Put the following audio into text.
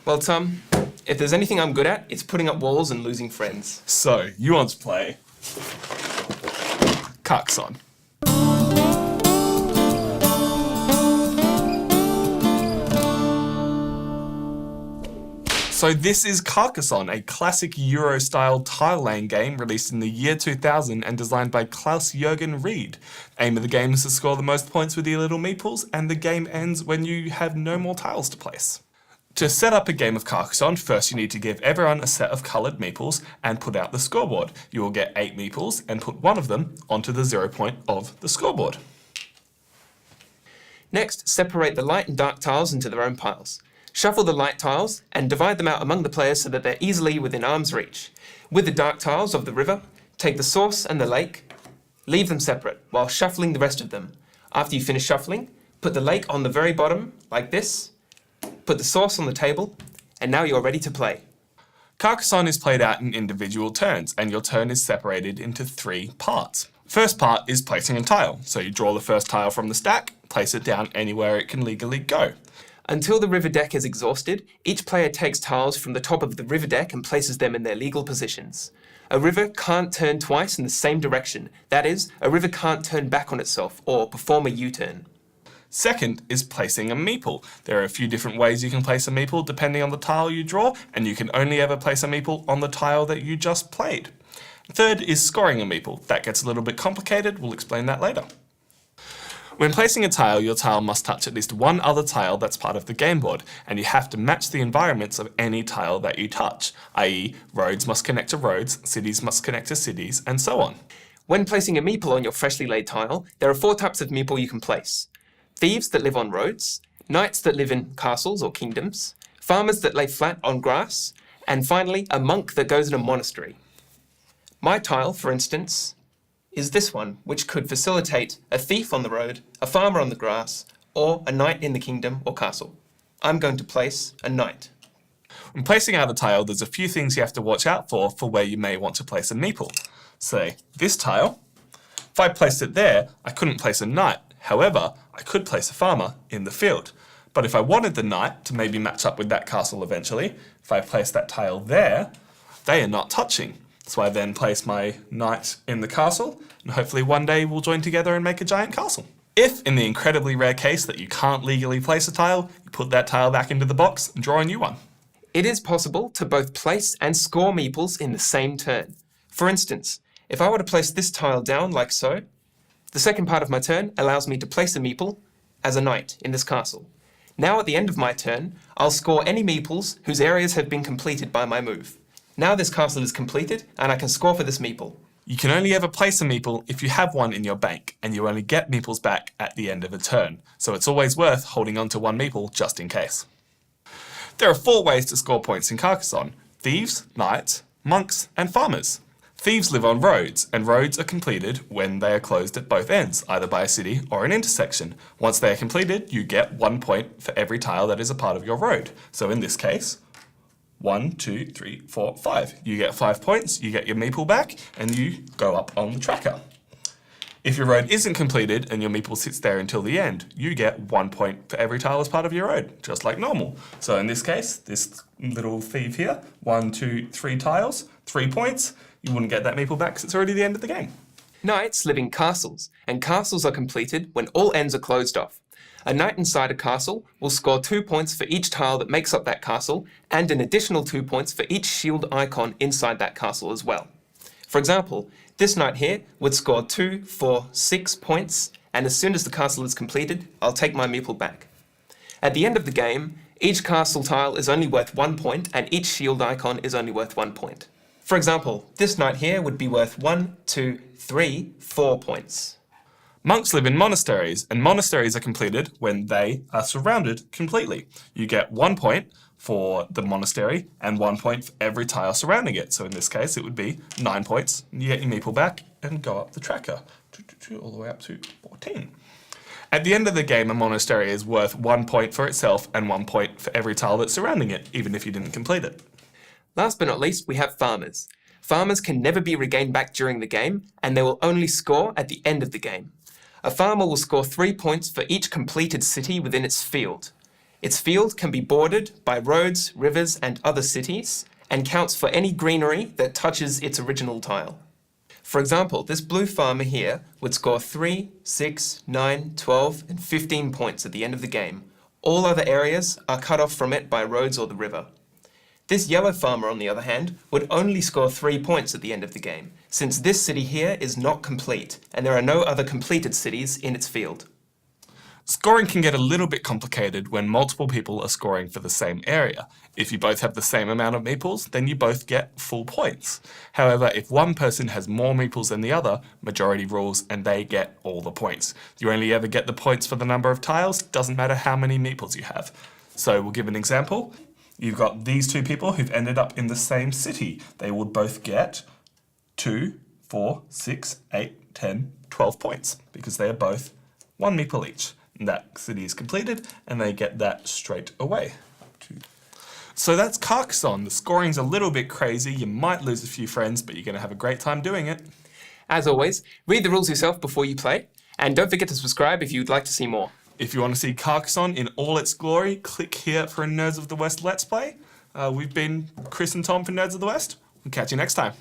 Well, Tom, if there's anything I'm good at, it's putting up walls and losing friends. So, you want to play Carcassonne. So this is Carcassonne, a classic Euro-style tile-laying game released in the year 2000 and designed by Klaus-Jürgen Ried. Aim of the game is to score the most points with your little meeples, and the game ends when you have no more tiles to place. To set up a game of Carcassonne, first you need to give everyone a set of coloured meeples and put out the scoreboard. You will get 8 meeples and put one of them onto the 0 point of the scoreboard. Next, separate the light and dark tiles into their own piles. Shuffle the light tiles and divide them out among the players so that they're easily within arm's reach. With the dark tiles of the river, take the source and the lake, leave them separate while shuffling the rest of them. After you finish shuffling, put the lake on the very bottom, like this, put the source on the table, and now you're ready to play. Carcassonne is played out in individual turns, and your turn is separated into 3 parts. First part is placing a tile, so you draw the first tile from the stack, place it down anywhere it can legally go. Until the river deck is exhausted, each player takes tiles from the top of the river deck and places them in their legal positions. A river can't turn twice in the same direction. That is, a river can't turn back on itself or perform a U-turn. Second is placing a meeple. There are a few different ways you can place a meeple depending on the tile you draw, and you can only ever place a meeple on the tile that you just played. Third is scoring a meeple. That gets a little bit complicated, we'll explain that later. When placing a tile, your tile must touch at least one other tile that's part of the game board, and you have to match the environments of any tile that you touch, i.e. roads must connect to roads, cities must connect to cities, and so on. When placing a meeple on your freshly laid tile, there are 4 types of meeple you can place. Thieves that live on roads, knights that live in castles or kingdoms, farmers that lay flat on grass, and finally a monk that goes in a monastery. My tile, for instance, is this one, which could facilitate a thief on the road, a farmer on the grass, or a knight in the kingdom or castle. I'm going to place a knight. When placing out a tile, there's a few things you have to watch out for where you may want to place a meeple. Say, this tile, if I placed it there, I couldn't place a knight. However, I could place a farmer in the field. But if I wanted the knight to maybe match up with that castle eventually, if I place that tile there, they are not touching. So I then place my knight in the castle, and hopefully one day we'll join together and make a giant castle. If, in the incredibly rare case that you can't legally place a tile, you put that tile back into the box and draw a new one. It is possible to both place and score meeples in the same turn. For instance, if I were to place this tile down like so, the second part of my turn allows me to place a meeple as a knight in this castle. Now at the end of my turn, I'll score any meeples whose areas have been completed by my move. Now this castle is completed, and I can score for this meeple. You can only ever place a meeple if you have one in your bank, and you only get meeples back at the end of a turn, so it's always worth holding on to one meeple just in case. There are 4 ways to score points in Carcassonne: thieves, knights, monks, and farmers. Thieves live on roads, and roads are completed when they are closed at both ends, either by a city or an intersection. Once they are completed, you get 1 point for every tile that is a part of your road. So in this case, 1, 2, 3, 4, 5. You get 5 points, you get your meeple back, and you go up on the tracker. If your road isn't completed and your meeple sits there until the end, you get 1 point for every tile as part of your road, just like normal. So in this case, this little thief here, 1, 2, 3 tiles, 3 points. You wouldn't get that meeple back because it's already the end of the game. Knights live in castles, and castles are completed when all ends are closed off. A knight inside a castle will score 2 points for each tile that makes up that castle, and an additional 2 points for each shield icon inside that castle as well. For example, this knight here would score 2, 4, 6 points, and as soon as the castle is completed, I'll take my meeple back. At the end of the game, each castle tile is only worth 1 point, and each shield icon is only worth 1 point. For example, this knight here would be worth 1, 2, 3, 4 points. Monks live in monasteries, and monasteries are completed when they are surrounded completely. You get 1 point for the monastery and 1 point for every tile surrounding it. So in this case, it would be 9 points. You get your meeple back and go up the tracker, all the way up to 14. At the end of the game, a monastery is worth 1 point for itself and 1 point for every tile that's surrounding it, even if you didn't complete it. Last but not least, we have farmers. Farmers can never be regained back during the game, and they will only score at the end of the game. A farmer will score 3 points for each completed city within its field. Its field can be bordered by roads, rivers, and other cities, and counts for any greenery that touches its original tile. For example, this blue farmer here would score 3, 6, 9, 12, and 15 points at the end of the game. All other areas are cut off from it by roads or the river. This yellow farmer, on the other hand, would only score 3 points at the end of the game, since this city here is not complete, and there are no other completed cities in its field. Scoring can get a little bit complicated when multiple people are scoring for the same area. If you both have the same amount of meeples, then you both get full points. However, if one person has more meeples than the other, majority rules and they get all the points. You only ever get the points for the number of tiles, doesn't matter how many meeples you have. So we'll give an example. You've got these two people who've ended up in the same city. They would both get 2, 4, 6, 8, 10, 12 points because they are both 1 meeple each. And that city is completed and they get that straight away. So that's Carcassonne. The scoring's a little bit crazy. You might lose a few friends, but you're going to have a great time doing it. As always, read the rules yourself before you play, and don't forget to subscribe if you'd like to see more. If you want to see Carcassonne in all its glory, click here for a Nerds of the West Let's Play. We've been Chris and Tom for Nerds of the West. We'll catch you next time.